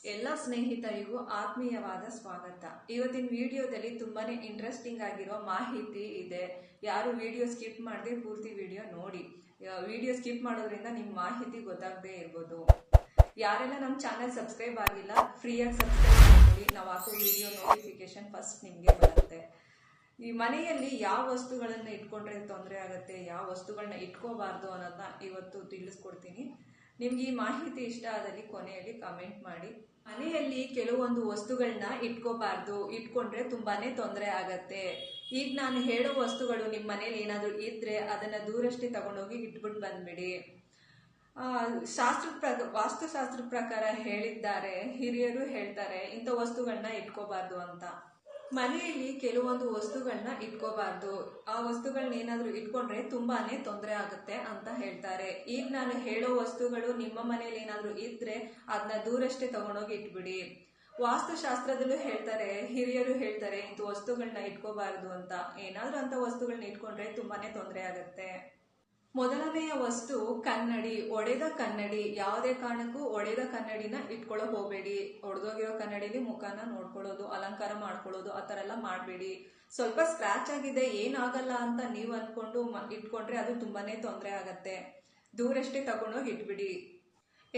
ಎಲ್ಲ ಸ್ನೇಹಿತರಿಗೂ ಆತ್ಮೀಯವಾದ ಸ್ವಾಗತ. ಇವತ್ತಿನ ವಿಡಿಯೋದಲ್ಲಿ ತುಂಬಾನೇ ಇಂಟ್ರೆಸ್ಟಿಂಗ್ ಆಗಿರೋ ಮಾಹಿತಿ ಇದೆ. ಯಾರು ವಿಡಿಯೋ ಸ್ಕಿಪ್ ಮಾಡದೆ ಪೂರ್ತಿ ವಿಡಿಯೋ ನೋಡಿ. ವಿಡಿಯೋ ಸ್ಕಿಪ್ ಮಾಡೋದ್ರಿಂದ ನಿಮ್ ಮಾಹಿತಿ ಗೊತ್ತಾಗದೇ ಇರ್ಬೋದು. ಯಾರೆಲ್ಲ ನಮ್ಮ ಚಾನೆಲ್ ಸಬ್ಸ್ಕ್ರೈಬ್ ಆಗಿಲ್ಲ, ಫ್ರೀಯಾಗಿ ಸಬ್ಸ್ಕ್ರೈಬ್ ಮಾಡ್ಕೊಳ್ಳಿ. ನಾವು ಹಾಕೋ ವಿಡಿಯೋ ನೋಟಿಫಿಕೇಶನ್ ಫಸ್ಟ್ ನಿಮ್ಗೆ ಬರುತ್ತೆ. ಈ ಮನೆಯಲ್ಲಿ ಯಾವ ವಸ್ತುಗಳನ್ನ ಇಟ್ಕೊಂಡ್ರೆ ತೊಂದರೆ ಆಗುತ್ತೆ, ಯಾವ ವಸ್ತುಗಳನ್ನ ಇಟ್ಕೋಬಾರ್ದು ಅನ್ನೋದನ್ನ ಇವತ್ತು ತಿಳಿಸ್ಕೊಡ್ತೀನಿ. ನಿಮ್ಗೆ ಈ ಮಾಹಿತಿ ಇಷ್ಟ ಆದಲ್ಲಿ ಕೊನೆಯಲ್ಲಿ ಕಮೆಂಟ್ ಮಾಡಿ. ಮನೆಯಲ್ಲಿ ಕೆಲವೊಂದು ವಸ್ತುಗಳನ್ನ ಇಟ್ಕೋಬಾರ್ದು, ಇಟ್ಕೊಂಡ್ರೆ ತುಂಬಾನೇ ತೊಂದರೆ ಆಗತ್ತೆ. ಈಗ ನಾನು ಹೇಳೋ ವಸ್ತುಗಳು ನಿಮ್ಮ ಮನೇಲಿ ಏನಾದ್ರು ಇದ್ರೆ ಅದನ್ನ ದೂರಷ್ಟೇ ತಗೊಂಡೋಗಿ ಇಟ್ಬಿಟ್ಟು ಬಂದ್ಬಿಡಿ. ವಾಸ್ತುಶಾಸ್ತ್ರ ಪ್ರಕಾರ ಹೇಳಿದ್ದಾರೆ, ಹಿರಿಯರು ಹೇಳ್ತಾರೆ ಇಂಥ ವಸ್ತುಗಳನ್ನ ಇಟ್ಕೋಬಾರ್ದು ಅಂತ. ಮನೆಯಲ್ಲಿ ಕೆಲವೊಂದು ವಸ್ತುಗಳನ್ನ ಇಟ್ಕೋಬಾರ್ದು, ಆ ವಸ್ತುಗಳನ್ನ ಏನಾದ್ರು ಇಟ್ಕೊಂಡ್ರೆ ತುಂಬಾನೇ ತೊಂದರೆ ಆಗುತ್ತೆ ಅಂತ ಹೇಳ್ತಾರೆ. ಈಗ ನಾನು ಹೇಳೋ ವಸ್ತುಗಳು ನಿಮ್ಮ ಮನೇಲಿ ಏನಾದ್ರು ಇದ್ರೆ ಅದನ್ನ ದೂರಷ್ಟೇ ತಗೊಂಡೋಗಿ ಇಟ್ಬಿಡಿ. ವಾಸ್ತುಶಾಸ್ತ್ರದಲ್ಲೂ ಹೇಳ್ತಾರೆ, ಹಿರಿಯರು ಹೇಳ್ತಾರೆ ಇಂಥ ವಸ್ತುಗಳನ್ನ ಇಟ್ಕೋಬಾರ್ದು ಅಂತ. ಏನಾದ್ರೂ ಅಂತ ವಸ್ತುಗಳನ್ನ ಇಟ್ಕೊಂಡ್ರೆ ತುಂಬಾನೇ ತೊಂದರೆ ಆಗುತ್ತೆ. ಮೊದಲನೆಯ ವಸ್ತು ಕನ್ನಡಿ. ಒಡೆದ ಕನ್ನಡಿ. ಯಾವುದೇ ಕಾರಣಕ್ಕೂ ಒಡೆದ ಕನ್ನಡಿನ ಇಟ್ಕೊಳ್ಳೋ ಹೋಗ್ಬೇಡಿ. ಒಡೆದೋಗಿರೋ ಕನ್ನಡಿಲಿ ಮುಖನ ನೋಡ್ಕೊಳ್ಳೋದು, ಅಲಂಕಾರ ಮಾಡ್ಕೊಳ್ಳೋದು ಆ ತರ ಎಲ್ಲ ಮಾಡ್ಬೇಡಿ. ಸ್ವಲ್ಪ ಸ್ಕ್ರಾಚ್ ಆಗಿದೆ ಏನಾಗಲ್ಲ ಅಂತ ನೀವು ಅನ್ಕೊಂಡು ಇಟ್ಕೊಂಡ್ರೆ ಅದು ತುಂಬಾನೇ ತೊಂದರೆ ಆಗತ್ತೆ. ದೂರಷ್ಟೇ ತಗೊಂಡೋಗಿ ಇಟ್ಬಿಡಿ.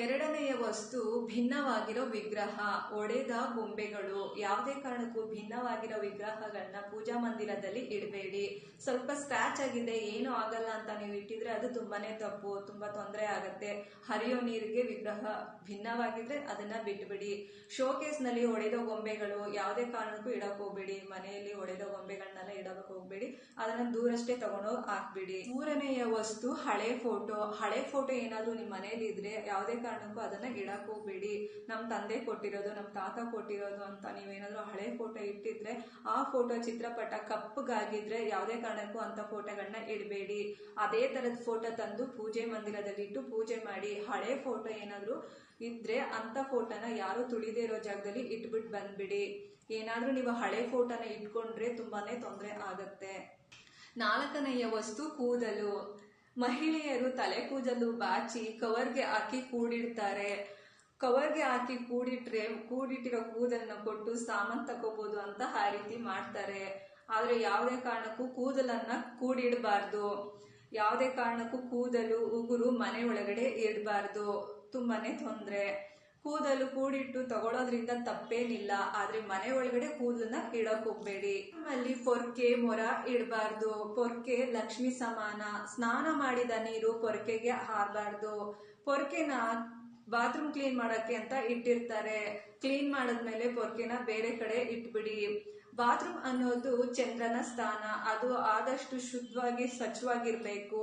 ಎರಡನೆಯ ವಸ್ತು ಭಿನ್ನವಾಗಿರೋ ವಿಗ್ರಹ. ಒಡೆದ ಗೊಂಬೆಗಳು. ಯಾವುದೇ ಕಾರಣಕ್ಕೂ ಭಿನ್ನವಾಗಿರೋ ವಿಗ್ರಹಗಳನ್ನ ಪೂಜಾ ಮಂದಿರದಲ್ಲಿ ಇಡಬೇಡಿ. ಸ್ವಲ್ಪ ಸ್ಕ್ರಾಚ್ ಆಗಿದೆ ಏನೂ ಆಗಲ್ಲ ಅಂತ ನೀವು ಇಟ್ಟಿದ್ರೆ ಅದು ತುಂಬಾನೇ ತಪ್ಪು, ತುಂಬಾ ತೊಂದರೆ ಆಗತ್ತೆ. ಹರಿಯೋ ನೀರಿಗೆ ವಿಗ್ರಹ ಭಿನ್ನವಾಗಿದ್ರೆ ಅದನ್ನ ಬಿಟ್ಬಿಡಿ. ಶೋಕೇಸ್ ನಲ್ಲಿ ಒಡೆದ ಗೊಂಬೆಗಳು ಯಾವುದೇ ಕಾರಣಕ್ಕೂ ಇಡಕ್ ಹೋಗ್ಬೇಡಿ. ಮನೆಯಲ್ಲಿ ಒಡೆದ ಗೊಂಬೆಗಳನ್ನೆಲ್ಲ ಇಡಕ್ ಹೋಗ್ಬೇಡಿ, ಅದನ್ನ ದೂರಷ್ಟೇ ತಗೊಂಡೋಗಿ ಹಾಕ್ಬಿಡಿ. ಮೂರನೆಯ ವಸ್ತು ಹಳೆ ಫೋಟೋ. ಹಳೆ ಫೋಟೋ ಏನಾದ್ರೂ ನಿಮ್ ಮನೇಲಿ ಇದ್ರೆ ಯಾವುದೇ ಕಾರಣಕ್ಕೂ ಅದನ್ನ ಇಡಕ್ ಹೋಗ್ಬೇಡಿ. ನಮ್ ತಂದೆ ಕೊಟ್ಟಿರೋದು, ನಮ್ ತಾತ ಕೊಟ್ಟಿರೋದು ಅಂತ ನೀವೇನಾದ್ರೂ ಹಳೆ ಫೋಟೋ ಇಟ್ಟಿದ್ರೆ ಆ ಫೋಟೋ ಚಿತ್ರಪಟ ಕಪ್ಪಗಾಗಿದ್ರೆ ಯಾವುದೇ ಕಾರಣಕ್ಕೂ ಅಂತ ಫೋಟೋಗಳನ್ನ ಇಡಬೇಡಿ. ಅದೇ ತರದ ಫೋಟೋ ತಂದು ಪೂಜೆ ಮಂದಿರದಲ್ಲಿ ಇಟ್ಟು ಪೂಜೆ ಮಾಡಿ. ಹಳೆ ಫೋಟೋ ಏನಾದ್ರೂ ಇದ್ರೆ ಅಂತ ಫೋಟೋನ ಯಾರು ತುಳಿದೇ ಇರೋ ಜಾಗದಲ್ಲಿ ಇಟ್ಬಿಟ್ಟು ಬಂದ್ಬಿಡಿ. ಏನಾದ್ರೂ ನೀವು ಹಳೆ ಫೋಟೋನ ಇಟ್ಕೊಂಡ್ರೆ ತುಂಬಾನೇ ತೊಂದರೆ ಆಗತ್ತೆ. ನಾಲ್ಕನೆಯ ವಸ್ತು ಕೂದಲು. ಮಹಿಳೆಯರು ತಲೆ ಕೂದಲು ಬಾಚಿ ಕವರ್ಗೆ ಹಾಕಿ ಕೂಡಿಡ್ತಾರೆ. ಕವರ್ಗೆ ಹಾಕಿ ಕೂಡಿಟ್ಟಿರೋ ಕೂದಲನ್ನ ಕೊಟ್ಟು ಸಾಮಾನ್ ತಗೋಬಹುದು ಅಂತ ಆ ರೀತಿ ಮಾಡ್ತಾರೆ. ಆದ್ರೆ ಯಾವುದೇ ಕಾರಣಕ್ಕೂ ಕೂದಲನ್ನ ಕೂಡಿಡಬಾರ್ದು. ಯಾವುದೇ ಕಾರಣಕ್ಕೂ ಕೂದಲು ಉಗುರು ಮನೆ ಒಳಗಡೆ ಇಡಬಾರ್ದು, ತುಂಬಾನೇ ತೊಂದ್ರೆ. ಕೂದಲು ಕೂಡಿಟ್ಟು ತಗೊಳೋದ್ರಿಂದ ತಪ್ಪೇನಿಲ್ಲ, ಆದ್ರೆ ಮನೆ ಒಳಗಡೆ ಕೂದಲನ್ನ ಇಡಕ್ ಹೋಗ್ಬೇಡಿ. ಅಲ್ಲಿ ಪೊರ್ಕೆ ಮೊರ ಇಡಬಾರ್ದು. ಪೊರ್ಕೆ ಲಕ್ಷ್ಮಿ ಸಮಾನ. ಸ್ನಾನ ಮಾಡಿದ ನೀರು ಪೊರ್ಕೆಗೆ ಹಾರಬಾರ್ದು. ಪೊರ್ಕೆನ ಬಾತ್ರೂಮ್ ಕ್ಲೀನ್ ಮಾಡಕ್ಕೆ ಅಂತ ಇಟ್ಟಿರ್ತಾರೆ. ಕ್ಲೀನ್ ಮಾಡದ್ಮೇಲೆ ಪೊರ್ಕೆನ ಬೇರೆ ಕಡೆ ಇಟ್ಬಿಡಿ. ಬಾತ್ರೂಮ್ ಅನ್ನೋದು ಚಂದ್ರನ ಸ್ಥಾನ. ಅದು ಆದಷ್ಟು ಶುದ್ಧವಾಗಿ ಸ್ವಚ್ಛವಾಗಿರ್ಬೇಕು.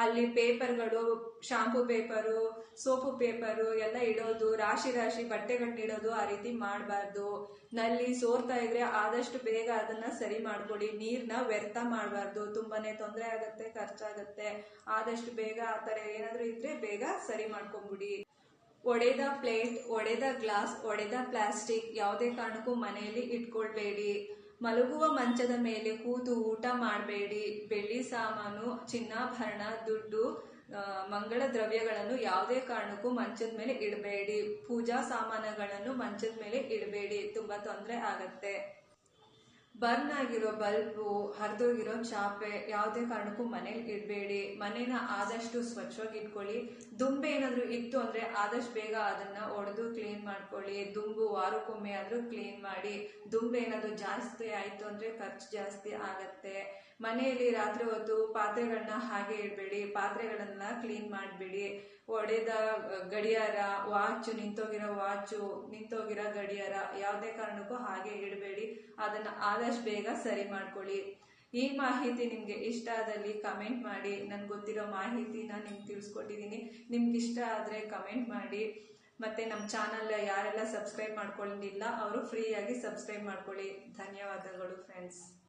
ಅಲ್ಲಿ ಪೇಪರ್ಗಳು, ಶಾಂಪೂ ಪೇಪರು, ಸೋಪು ಪೇಪರು ಎಲ್ಲ ಇಡೋದು, ರಾಶಿ ರಾಶಿ ಬಟ್ಟೆಗಳನ್ನ ಇಡೋದು ಆ ರೀತಿ ಮಾಡಬಾರ್ದು. ನಲ್ಲಿ ಸೋರ್ತಾ ಇದ್ರೆ ಆದಷ್ಟು ಬೇಗ ಅದನ್ನ ಸರಿ ಮಾಡ್ಕೊಡಿ. ನೀರ್ನ ವ್ಯರ್ಥ ಮಾಡಬಾರ್ದು, ತುಂಬಾನೇ ತೊಂದರೆ ಆಗತ್ತೆ, ಖರ್ಚಾಗತ್ತೆ. ಆದಷ್ಟು ಬೇಗ ಆ ತರ ಏನಾದ್ರೂ ಇದ್ರೆ ಬೇಗ ಸರಿ ಮಾಡ್ಕೊಂಡ್ಬಿಡಿ. ಒಡೆದ ಪ್ಲೇಟ್, ಒಡೆದ ಗ್ಲಾಸ್, ಒಡೆದ ಪ್ಲಾಸ್ಟಿಕ್ ಯಾವುದೇ ಕಾರಣಕ್ಕೂ ಮನೆಯಲ್ಲಿ ಇಟ್ಕೊಳ್ಬೇಡಿ. ಮಲಗುವ ಮಂಚದ ಮೇಲೆ ಕೂತು ಊಟ ಮಾಡಬೇಡಿ. ಬೆಳ್ಳಿ ಸಾಮಾನು, ಚಿನ್ನಾಭರಣ, ದುಡ್ಡು, ಮಂಗಳ ದ್ರವ್ಯಗಳನ್ನು ಯಾವುದೇ ಕಾರಣಕ್ಕೂ ಮಂಚದ ಮೇಲೆ ಇಡಬೇಡಿ. ಪೂಜಾ ಸಾಮಾನುಗಳನ್ನು ಮಂಚದ ಮೇಲೆ ಇಡಬೇಡಿ, ತುಂಬಾ ತೊಂದರೆ ಆಗತ್ತೆ. ಬರ್ನ್ ಆಗಿರೋ ಬಲ್ಬು, ಹರಿದೋಗಿರೋ ಚಾಪೆ ಯಾವುದೇ ಕಾರಣಕ್ಕೂ ಮನೇಲಿ ಇಡಬೇಡಿ. ಮನೇನ ಆದಷ್ಟು ಸ್ವಚ್ಛವಾಗಿ ಇಟ್ಕೊಳ್ಳಿ. ದುಂಬೆ ಏನಾದ್ರು ಇತ್ತು ಅಂದ್ರೆ ಆದಷ್ಟು ಬೇಗ ಅದನ್ನ ಒಡೆದು ಕ್ಲೀನ್ ಮಾಡ್ಕೊಳ್ಳಿ. ದುಂಬು ವಾರಕ್ಕೊಮ್ಮೆ ಆದ್ರೂ ಕ್ಲೀನ್ ಮಾಡಿ. ದುಂಬೆ ಏನಾದ್ರು ಜಾಸ್ತಿ ಆಯ್ತು ಅಂದ್ರೆ ಖರ್ಚು ಜಾಸ್ತಿ ಆಗತ್ತೆ. ಮನೆಯಲ್ಲಿ ರಾತ್ರಿ ಹೊತ್ತು ಪಾತ್ರೆಗಳನ್ನ ಹಾಗೆ ಇಡಬೇಡಿ. ಪಾತ್ರೆಗಳನ್ನ ಕ್ಲೀನ್ ಮಾಡ್ಬಿಡಿ. ಒಡೆದ ಗಡಿಯಾರ, ವಾಚು, ನಿಂತೋಗಿರೋ ಗಡಿಯಾರ ಯಾವುದೇ ಕಾರಣಕ್ಕೂ ಹಾಗೆ ಇಡಬೇಡಿ. ಅದನ್ನ ಆದಷ್ಟು ಬೇಗ ಸರಿ ಮಾಡ್ಕೊಳ್ಳಿ. ಈ ಮಾಹಿತಿ ನಿಮ್ಗೆ ಇಷ್ಟ ಆದಲ್ಲಿ ಕಮೆಂಟ್ ಮಾಡಿ. ನನ್ಗೆ ಗೊತ್ತಿರೋ ಮಾಹಿತಿನ ನಿಮ್ಗೆ ತಿಳಿಸ್ಕೊಟ್ಟಿದ್ದೀನಿ. ನಿಮ್ಗೆ ಇಷ್ಟ ಆದ್ರೆ ಕಮೆಂಟ್ ಮಾಡಿ. ಮತ್ತೆ ನಮ್ಮ ಚಾನಲ್ ಯಾರೆಲ್ಲ ಸಬ್ಸ್ಕ್ರೈಬ್ ಮಾಡ್ಕೊಂಡಿಲ್ಲ ಅವರು ಫ್ರೀಯಾಗಿ ಸಬ್ಸ್ಕ್ರೈಬ್ ಮಾಡ್ಕೊಳ್ಳಿ. ಧನ್ಯವಾದಗಳು ಫ್ರೆಂಡ್ಸ್.